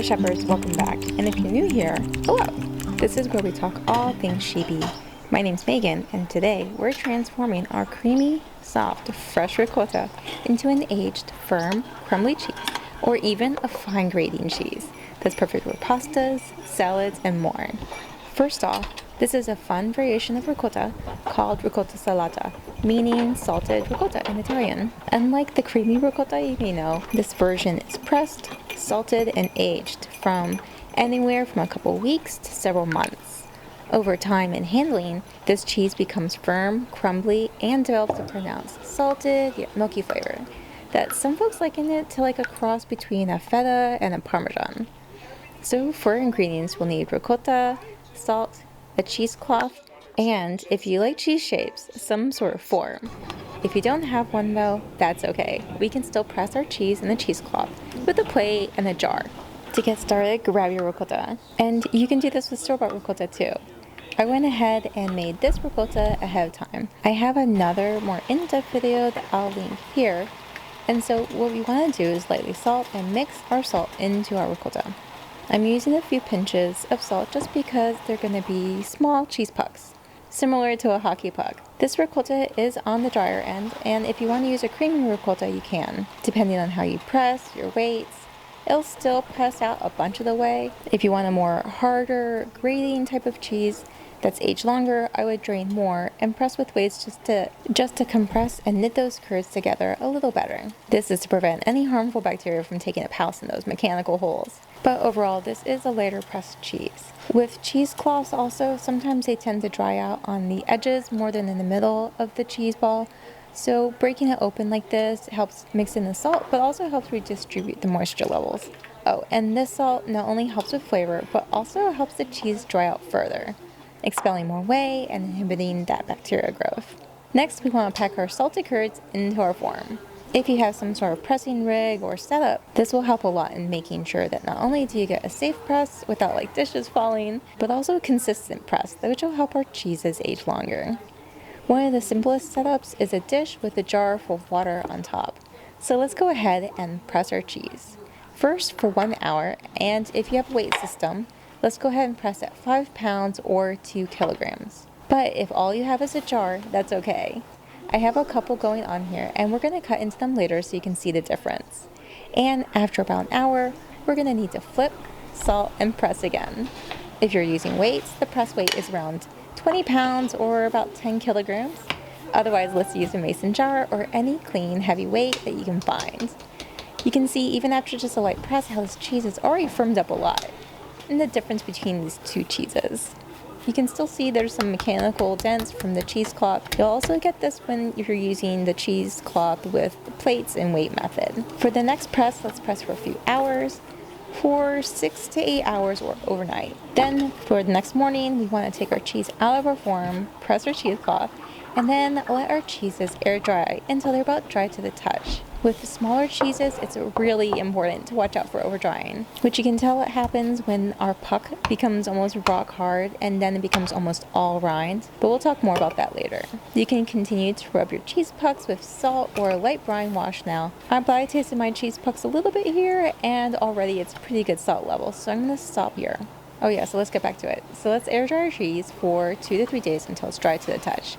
Shepherds, welcome back. And if you're new here, hello! This is where we talk all things sheepy. My name's Megan, and today we're transforming our creamy, soft, fresh ricotta into an aged, firm, crumbly cheese, or even a fine grating cheese that's perfect for pastas, salads, and more. First off, this is a fun variation of ricotta called Ricotta Salata, meaning salted ricotta in Italian. Unlike the creamy ricotta you may know, this version is pressed, salted, and aged from anywhere from a couple weeks to several months. Over time and handling, this cheese becomes firm, crumbly, and develops a pronounced salted yet milky flavor that some folks liken it to like a cross between a feta and a parmesan. So for ingredients, we'll need ricotta, salt, a cheesecloth, and if you like cheese shapes, some sort of form. If you don't have one though, that's okay. We can still press our cheese in the cheesecloth with a plate and a jar. To get started, grab your ricotta. And you can do this with store-bought ricotta too. I went ahead and made this ricotta ahead of time. I have another more in-depth video that I'll link here. And so what we want to do is lightly salt and mix our salt into our ricotta. I'm using a few pinches of salt just because they're going to be small cheese pucks, similar to a hockey puck. This ricotta is on the drier end, and if you want to use a creamy ricotta, you can. Depending on how you press, your weights, it'll still press out a bunch of the way. If you want a more harder, grating type of cheese that's aged longer, I would drain more and press with weights just to compress and knit those curds together a little better. This is to prevent any harmful bacteria from taking up house in those mechanical holes. But overall, this is a lighter pressed cheese. With cheesecloths also, sometimes they tend to dry out on the edges more than in the middle of the cheese ball. So breaking it open like this helps mix in the salt, but also helps redistribute the moisture levels. Oh, and this salt not only helps with flavor, but also helps the cheese dry out further, expelling more whey and inhibiting that bacteria growth. Next, we want to pack our salted curds into our form. If you have some sort of pressing rig or setup, this will help a lot in making sure that not only do you get a safe press without like dishes falling, but also a consistent press, which will help our cheeses age longer. One of the simplest setups is a dish with a jar full of water on top. So let's go ahead and press our cheese. First for 1 hour, and if you have a weight system, let's go ahead and press at 5 pounds or 2 kilograms. But if all you have is a jar, that's okay. I have a couple going on here, and we're going to cut into them later so you can see the difference. And after about an hour, we're going to need to flip, salt, and press again. If you're using weights, the press weight is around 20 pounds or about 10 kilograms. Otherwise, let's use a mason jar or any clean, heavy weight that you can find. You can see even after just a light press how this cheese is already firmed up a lot, and the difference between these two cheeses. You can still see there's some mechanical dents from the cheesecloth. You'll also get this when you're using the cheesecloth with the plates and weight method. For the next press, let's press for a few hours, for 6 to 8 hours or overnight. Then for the next morning, we want to take our cheese out of our form, press our cheesecloth, and then let our cheeses air dry until they're about dry to the touch. With the smaller cheeses, it's really important to watch out for over drying, which you can tell what happens when our puck becomes almost rock hard and then it becomes almost all rind, but we'll talk more about that later. You can continue to rub your cheese pucks with salt or a light brine wash now. I tasted my cheese pucks a little bit here, and already it's pretty good salt level, so I'm going to stop here. Oh yeah, so let's get back to it. So let's air dry our cheese for 2 to 3 days until it's dry to the touch.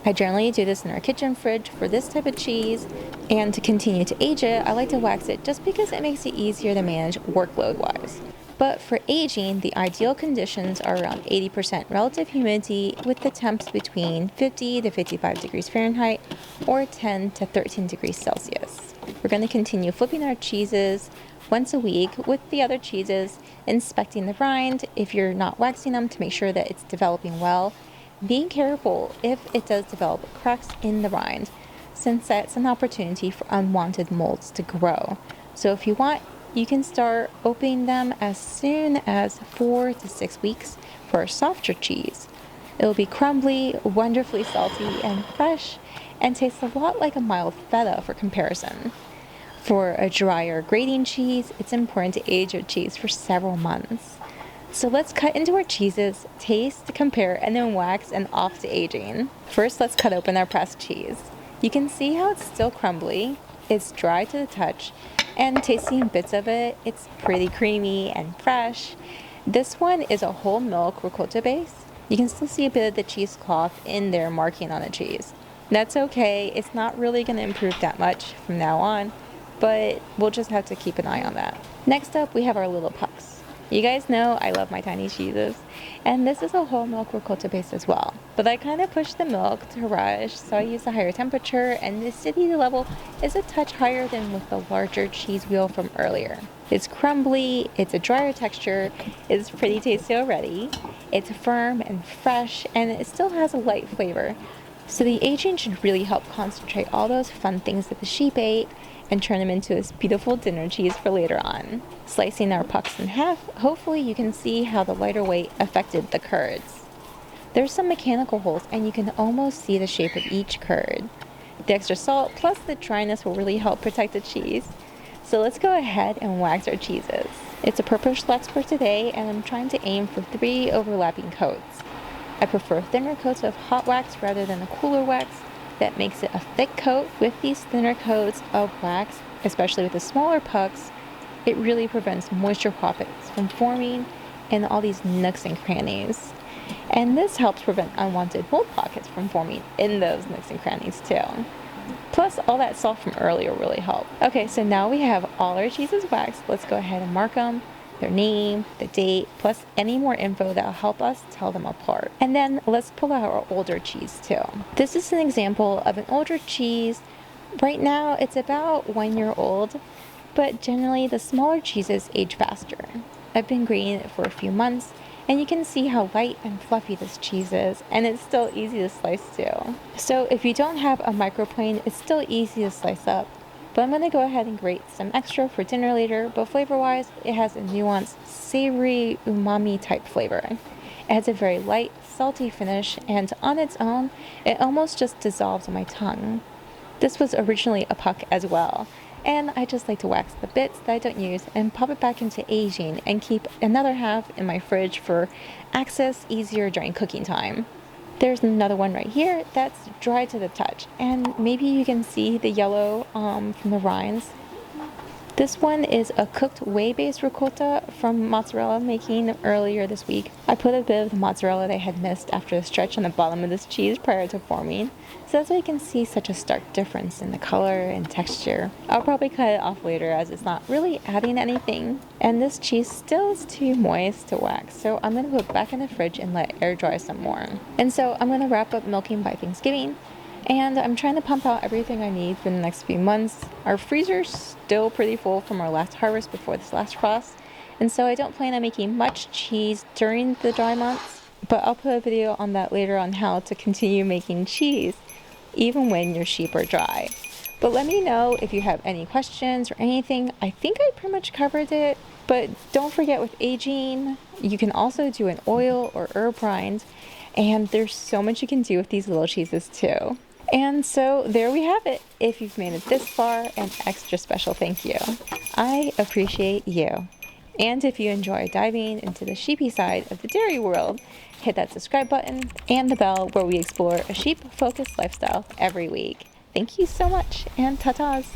I generally do this in our kitchen fridge for this type of cheese, and to continue to age it, I like to wax it just because it makes it easier to manage workload-wise. But for aging, the ideal conditions are around 80% relative humidity with the temps between 50 to 55 degrees Fahrenheit or 10 to 13 degrees Celsius. We're going to continue flipping our cheeses once a week with the other cheeses, inspecting the rind if you're not waxing them to make sure that it's developing well. Being careful if it does develop cracks in the rind, since that's an opportunity for unwanted molds to grow. So if you want, you can start opening them as soon as 4 to 6 weeks for a softer cheese. It'll be crumbly, wonderfully salty and fresh, and tastes a lot like a mild feta for comparison. For a drier grating cheese, it's important to age your cheese for several months. So let's cut into our cheeses, taste, compare, and then wax and off to aging. First, let's cut open our pressed cheese. You can see how it's still crumbly, it's dry to the touch, And tasting bits of it, it's pretty creamy and fresh. This one is a whole milk ricotta base. You can still see a bit of the cheesecloth in there marking on the cheese. That's okay, it's not really going to improve that much from now on, but we'll just have to keep an eye on that. Next up, we have our little pucks. You guys know I love my tiny cheeses, and this is a whole milk ricotta base as well. But I kind of pushed the milk to rush, so I used a higher temperature, and the acidity level is a touch higher than with the larger cheese wheel from earlier. It's crumbly, it's a drier texture, it's pretty tasty already, it's firm and fresh, and it still has a light flavor. So the aging should really help concentrate all those fun things that the sheep ate and turn them into this beautiful dinner cheese for later on. Slicing our pucks in half, hopefully you can see how the lighter weight affected the curds. There's some mechanical holes and you can almost see the shape of each curd. The extra salt plus the dryness will really help protect the cheese. So let's go ahead and wax our cheeses. It's a purpose flex for today and I'm trying to aim for 3 overlapping coats. I prefer thinner coats of hot wax rather than a cooler wax. That makes it a thick coat. With these thinner coats of wax, especially with the smaller pucks, it really prevents moisture pockets from forming in all these nooks and crannies. And this helps prevent unwanted mold pockets from forming in those nooks and crannies too. Plus, all that salt from earlier really helped. Okay, so now we have all our cheeses waxed. Let's go ahead and mark them. Their name, the date, plus any more info that will help us tell them apart. And then let's pull out our older cheese too. This is an example of an older cheese. Right now it's about 1 year old, but generally the smaller cheeses age faster. I've been grating it for a few months and you can see how light and fluffy this cheese is, and it's still easy to slice too. So if you don't have a microplane, it's still easy to slice up. But I'm going to go ahead and grate some extra for dinner later, but flavor-wise, it has a nuanced, savory, umami type flavor. It has a very light, salty finish, and on its own, it almost just dissolves on my tongue. This was originally a puck as well, and I just like to wax the bits that I don't use and pop it back into aging and keep another half in my fridge for access easier during cooking time. There's another one right here that's dry to the touch, and maybe you can see the yellow from the rinds. This one is a cooked whey-based ricotta from mozzarella making earlier this week. I put a bit of the mozzarella that I had missed after the stretch on the bottom of this cheese prior to forming, so that's why you can see such a stark difference in the color and texture. I'll probably cut it off later as it's not really adding anything, and this cheese still is too moist to wax, so I'm going to put it back in the fridge and let it air dry some more. And so I'm going to wrap up milking by Thanksgiving. And I'm trying to pump out everything I need for the next few months. Our freezer's still pretty full from our last harvest before this last frost, and so I don't plan on making much cheese during the dry months, but I'll put a video on that later on how to continue making cheese even when your sheep are dry. But let me know if you have any questions or anything. I think I pretty much covered it, but don't forget with aging, you can also do an oil or herb rind, and there's so much you can do with these little cheeses too. And so there we have it. If you've made it this far, an extra special thank you. I appreciate you. And if you enjoy diving into the sheepy side of the dairy world, hit that subscribe button and the bell where we explore a sheep-focused lifestyle every week. Thank you so much, and ta-tas.